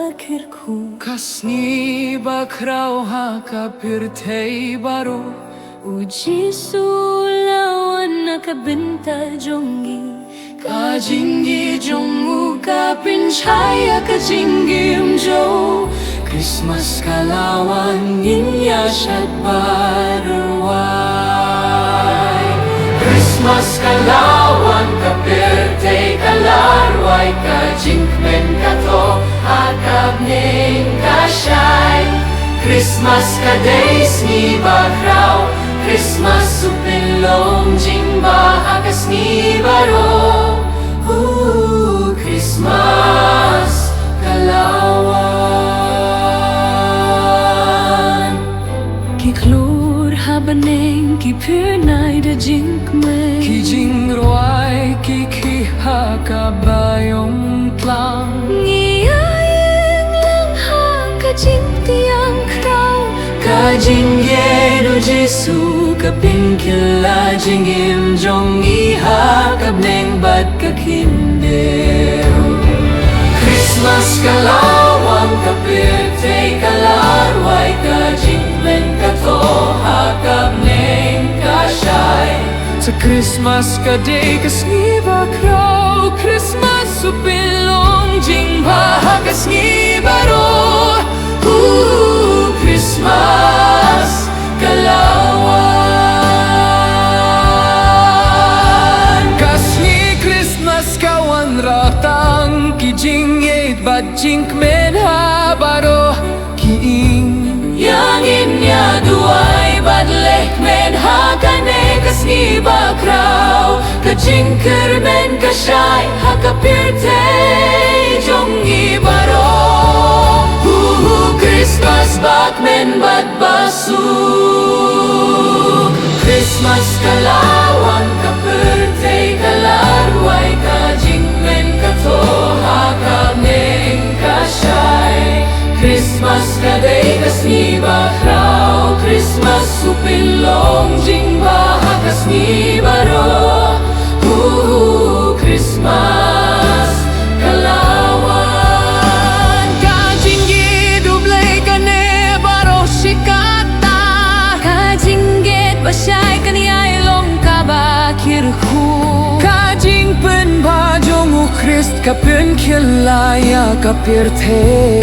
akhirku. Kasni bakrau hakapir tei baru Uji sulawan nakabinta jongi Kajingi jongu kapin chaya kajingim jo Christmas kalawan inya syat barwai Christmas kalawan kapirte kalarwai Kajing men kato akab ning kasyay Christmas kadays ni bakraw Christmas supilong jing bahagas ni baro Christmas kalawan Kiklur habaneng kipurnay da jinkmen Kijing ruay kikiha kabayong tlang Ngiyayeng lang hakajing tiang kraw Kajing yedo Jesu kapingkila jingim jong iha kabneng bat kakindew Christmas kalawang kapirte kalarway kajing men kato hakabneng kasyay Sa Christmas kaday kasngiba kraw Christmas supilong jing bahagas ngibaro Christmas kalawan Kasni Christmas kawan ratang Kijing yeit bajing men habaro Kiing yangin nya duay badlek men hakane kasni bakraw Kajing kermen kasyay hakapirte jong ibaro Christmas bakmen bat basuk Christmas kalawan kapirte kalarway Kajing men kato hakabneng kasyay Christmas kaday kasni bakraw Christmas supilong jing bahagas ni baro Christmas kalawan Kajing gidublay kane baro sikata Kajing get basyay kaniyay long kabakirku Kajing pen bajong Christ kapin kilaya kapirte